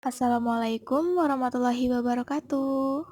Assalamualaikum warahmatullahi wabarakatuh.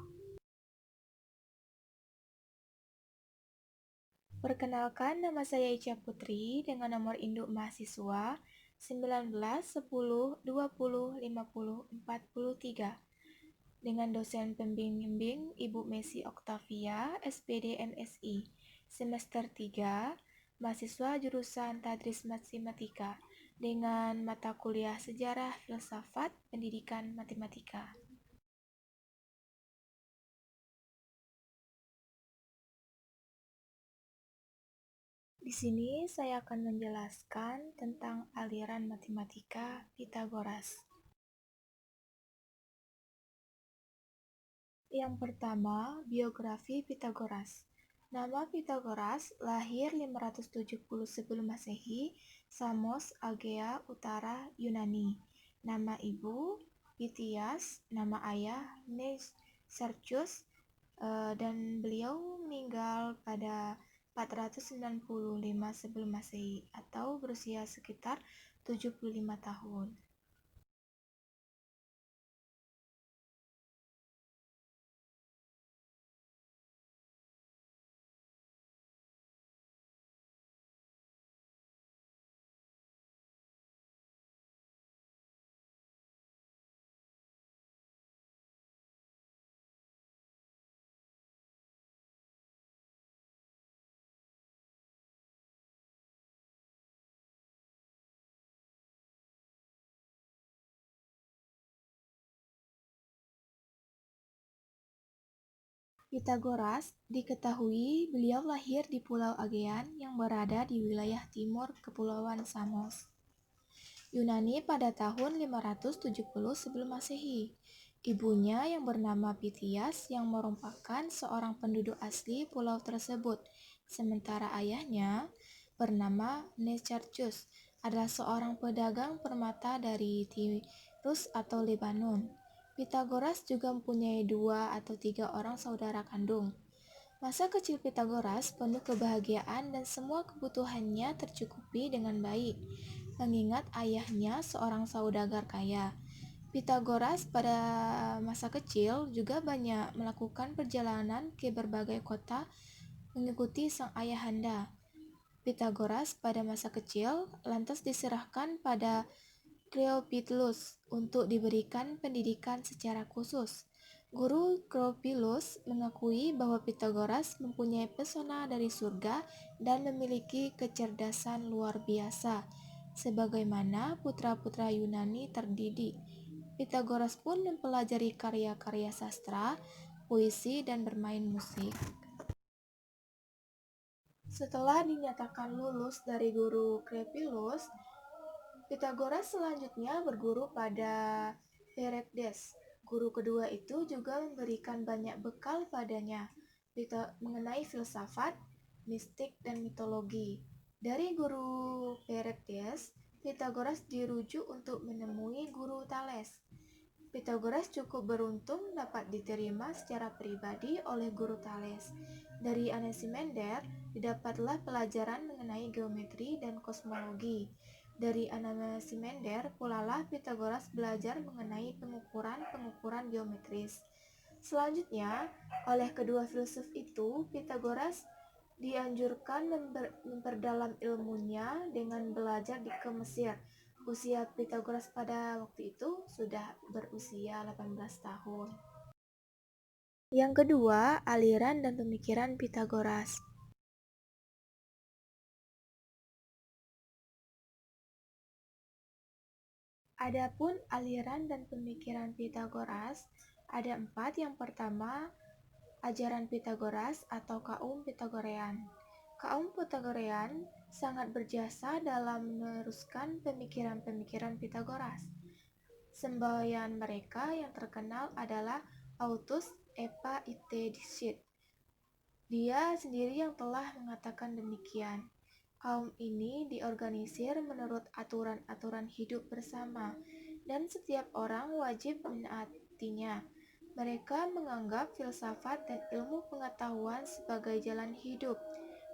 Perkenalkan, nama saya Ica Putri dengan nomor induk mahasiswa 19 10 20 50 43 dengan dosen pembimbing Ibu Messi Oktavia, SPD MSI, semester 3, mahasiswa jurusan Tadris Matematika dengan mata kuliah Sejarah Filsafat Pendidikan Matematika. Di sini saya akan menjelaskan tentang aliran matematika Pitagoras. Yang pertama, biografi Pitagoras. Nama Pitagoras lahir 570 sebelum Masehi, Samos, Aegea Utara, Yunani. Nama ibu Pitias, nama ayah Neisarchus, dan beliau meninggal pada 495 sebelum Masehi atau berusia sekitar 75 tahun. Pitagoras diketahui beliau lahir di Pulau Aegean yang berada di wilayah timur Kepulauan Samos, Yunani pada tahun 570 sebelum Masehi. Ibunya yang bernama Pitias yang merupakan seorang penduduk asli pulau tersebut, sementara ayahnya bernama Neisarchus adalah seorang pedagang permata dari Tirus atau Lebanon. Pitagoras juga mempunyai 2 atau 3 orang saudara kandung. Masa kecil Pitagoras penuh kebahagiaan dan semua kebutuhannya tercukupi dengan baik, mengingat ayahnya seorang saudagar kaya. Pitagoras pada masa kecil juga banyak melakukan perjalanan ke berbagai kota mengikuti sang ayahanda. Pitagoras pada masa kecil lantas diserahkan pada Cleophilus untuk diberikan pendidikan secara khusus. Guru Cleophilus mengakui bahwa Pitagoras mempunyai pesona dari surga dan memiliki kecerdasan luar biasa, sebagaimana putra-putra Yunani terdidik. Pitagoras pun mempelajari karya-karya sastra, puisi, dan bermain musik. Setelah dinyatakan lulus dari guru Cleophilus, Pitagoras selanjutnya berguru pada Eurycles. Guru kedua itu juga memberikan banyak bekal padanya mengenai filsafat, mistik, dan mitologi. Dari guru Eurycles, Pitagoras dirujuk untuk menemui guru Thales. Pitagoras cukup beruntung dapat diterima secara pribadi oleh guru Thales. Dari Anaximander didapatlah pelajaran mengenai geometri dan kosmologi. Dari Anaximander pulalah Pitagoras belajar mengenai pengukuran geometris. Selanjutnya, oleh kedua filsuf itu, Pitagoras dianjurkan memperdalam ilmunya dengan belajar ke Mesir. Usia Pitagoras pada waktu itu sudah berusia 18 tahun. Yang kedua, aliran dan pemikiran Pitagoras. Adapun aliran dan pemikiran Pitagoras, ada 4. Yang pertama, ajaran Pitagoras atau kaum Pitagorean. Kaum Pitagorean sangat berjasa dalam meneruskan pemikiran-pemikiran Pitagoras. Semboyan mereka yang terkenal adalah Autus Epaitetidis. Dia sendiri yang telah mengatakan demikian. Kaum ini diorganisir menurut aturan-aturan hidup bersama, dan setiap orang wajib menaatinya. Mereka menganggap filsafat dan ilmu pengetahuan sebagai jalan hidup,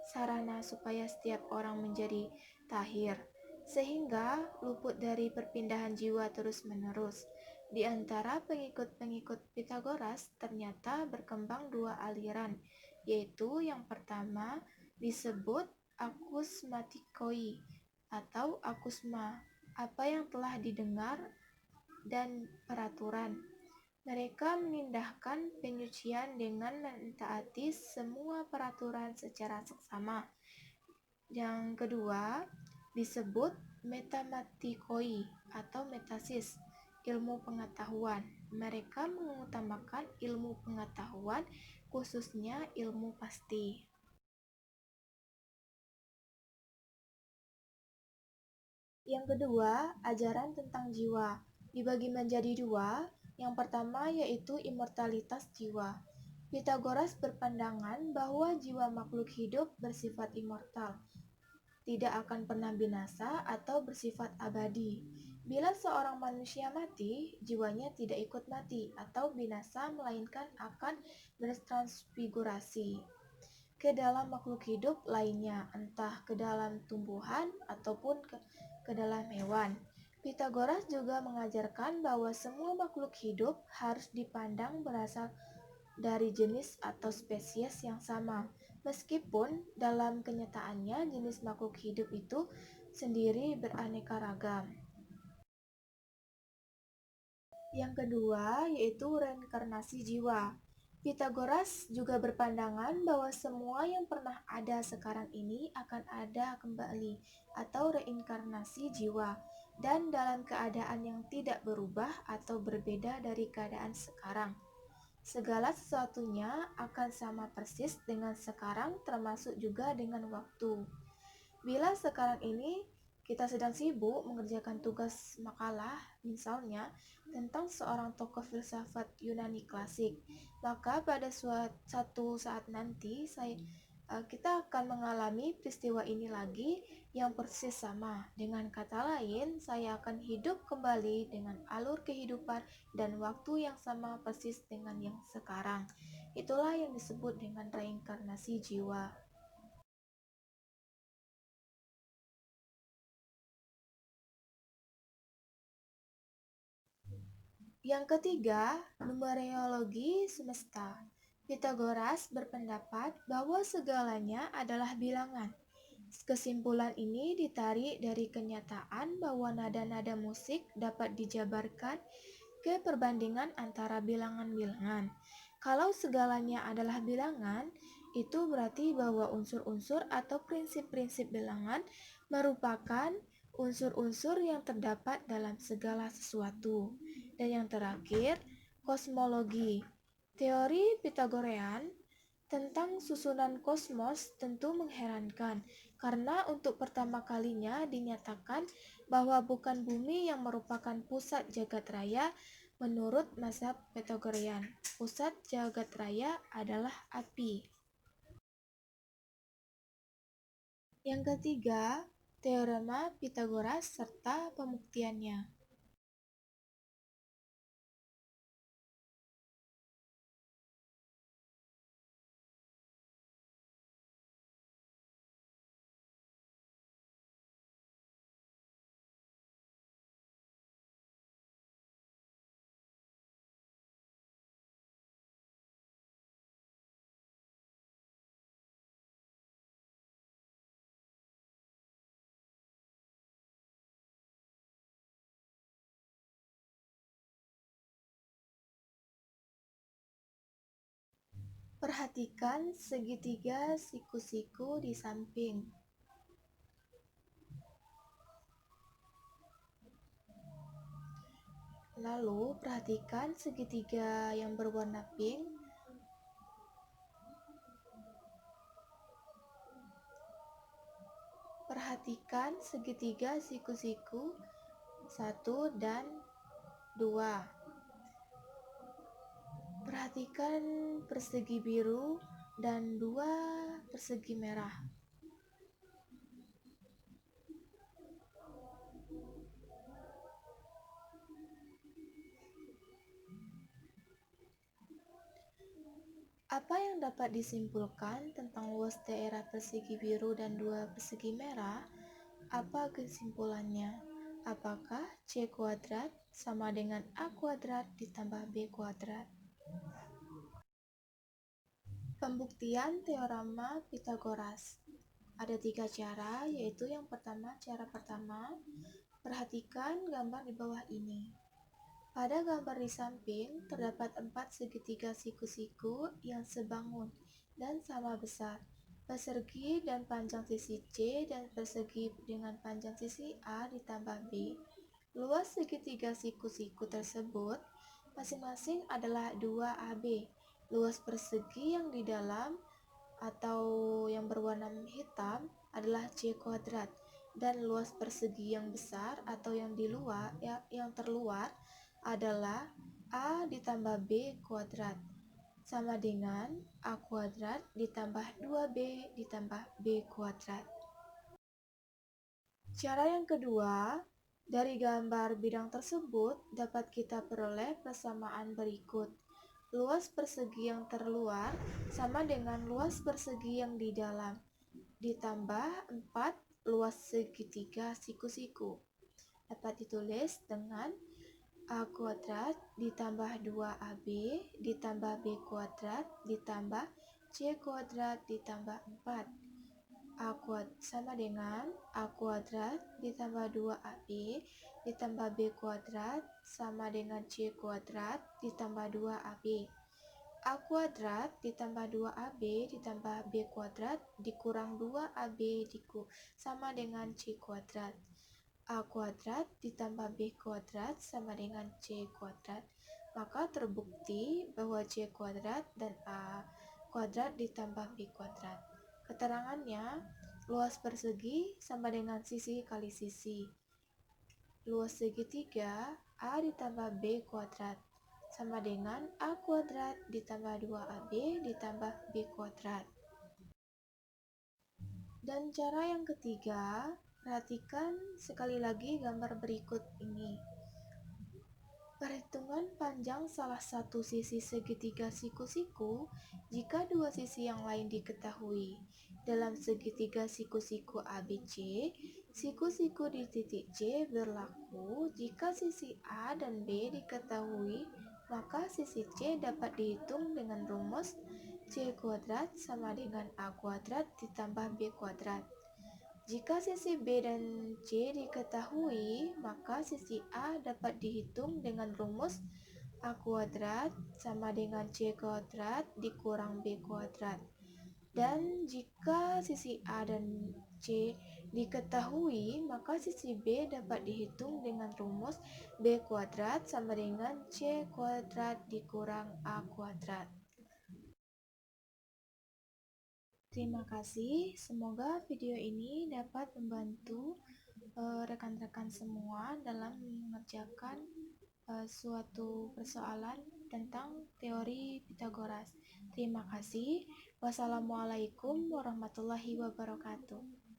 sarana supaya setiap orang menjadi tahir, sehingga luput dari perpindahan jiwa terus-menerus. Di antara pengikut-pengikut Pythagoras ternyata berkembang dua aliran, yaitu yang pertama disebut akusmatikoi atau akusma, apa yang telah didengar, dan peraturan. Mereka mengindahkan penyucian dengan mentaati semua peraturan secara seksama. Yang kedua disebut metamatikoi atau metasis, ilmu pengetahuan. Mereka mengutamakan ilmu pengetahuan, khususnya ilmu pasti. Yang kedua, ajaran tentang jiwa dibagi menjadi dua. Yang pertama yaitu immortalitas jiwa. Pythagoras berpandangan bahwa jiwa makhluk hidup bersifat immortal, tidak akan pernah binasa atau bersifat abadi. Bila seorang manusia mati, jiwanya tidak ikut mati atau binasa, melainkan akan bertransfigurasi ke dalam makhluk hidup lainnya, entah ke dalam tumbuhan ataupun ke dalam hewan. Pythagoras juga mengajarkan bahwa semua makhluk hidup harus dipandang berasal dari jenis atau spesies yang sama, meskipun dalam kenyataannya jenis makhluk hidup itu sendiri beraneka ragam. Yang kedua yaitu reinkarnasi jiwa. Pythagoras juga berpandangan bahwa semua yang pernah ada sekarang ini akan ada kembali atau reinkarnasi jiwa, dan dalam keadaan yang tidak berubah atau berbeda dari keadaan sekarang. Segala sesuatunya akan sama persis dengan sekarang, termasuk juga dengan waktu. Bila sekarang ini kita sedang sibuk mengerjakan tugas makalah, misalnya tentang seorang tokoh filsafat Yunani klasik, maka pada suatu saat nanti kita akan mengalami peristiwa ini lagi yang persis sama. Dengan kata lain, saya akan hidup kembali dengan alur kehidupan dan waktu yang sama persis dengan yang sekarang. Itulah yang disebut dengan reinkarnasi jiwa. Yang ketiga, numereologi semesta. Pythagoras berpendapat bahwa segalanya adalah bilangan. Kesimpulan ini ditarik dari kenyataan bahwa nada-nada musik dapat dijabarkan ke perbandingan antara bilangan-bilangan. Kalau segalanya adalah bilangan, itu berarti bahwa unsur-unsur atau prinsip-prinsip bilangan merupakan unsur-unsur yang terdapat dalam segala sesuatu. Dan yang terakhir, kosmologi. Teori Pythagorean tentang susunan kosmos tentu mengherankan, karena untuk pertama kalinya dinyatakan bahwa bukan bumi yang merupakan pusat jagat raya. Menurut mazhab Pythagorean, pusat jagat raya adalah api. Yang ketiga, teorema Pythagoras serta pembuktiannya. Perhatikan segitiga siku-siku di samping. Lalu perhatikan segitiga yang berwarna pink. Perhatikan segitiga siku-siku 1 dan 2. Perhatikan persegi biru dan 2 persegi merah. Apa yang dapat disimpulkan tentang luas daerah persegi biru dan 2 persegi merah? Apa kesimpulannya? Apakah C kuadrat sama dengan A kuadrat ditambah B kuadrat? Pembuktian teorema Pythagoras. Ada 3 cara, yaitu yang pertama, cara pertama, perhatikan gambar di bawah ini. Pada gambar di samping, terdapat 4 segitiga siku-siku yang sebangun dan sama besar. Persegi dan panjang sisi C dan persegi dengan panjang sisi A ditambah B. Luas segitiga siku-siku tersebut masing-masing adalah 2AB. Luas persegi yang di dalam atau yang berwarna hitam adalah C kuadrat, dan luas persegi yang besar atau yang di luar yang terluar adalah A ditambah B kuadrat sama dengan A kuadrat ditambah 2B ditambah B kuadrat. Cara yang kedua, dari gambar bidang tersebut dapat kita peroleh persamaan berikut. Luas persegi yang terluar sama dengan luas persegi yang di dalam, ditambah 4 luas segitiga siku-siku. Dapat ditulis dengan A kuadrat ditambah 2AB ditambah B kuadrat ditambah C kuadrat ditambah 4. A kuadrat sama dengan A kuadrat ditambah 2AB ditambah B kuadrat sama dengan C kuadrat ditambah 2AB. A kuadrat ditambah 2AB ditambah B kuadrat dikurang 2AB sama dengan C kuadrat. A kuadrat ditambah B kuadrat sama dengan C kuadrat. Maka terbukti bahwa C kuadrat dan A kuadrat ditambah B kuadrat. Keterangannya, luas persegi sama dengan sisi kali sisi. Luas segitiga A ditambah B kuadrat sama dengan A kuadrat ditambah 2AB ditambah B kuadrat. Dan cara yang ketiga, perhatikan sekali lagi gambar berikut ini. Perhitungan panjang salah satu sisi segitiga siku-siku jika dua sisi yang lain diketahui. Dalam segitiga siku-siku ABC, siku-siku di titik C berlaku jika sisi A dan B diketahui, maka sisi C dapat dihitung dengan rumus C kuadrat sama dengan A kuadrat ditambah B kuadrat. Jika sisi B dan C diketahui, maka sisi A dapat dihitung dengan rumus A kuadrat sama dengan C kuadrat dikurang B kuadrat. Dan jika sisi A dan C diketahui, maka sisi B dapat dihitung dengan rumus B kuadrat sama dengan C kuadrat dikurang A kuadrat. Terima kasih, semoga video ini dapat membantu rekan-rekan semua dalam mengerjakan suatu persoalan tentang teori Pythagoras. Terima kasih. Wassalamualaikum warahmatullahi wabarakatuh.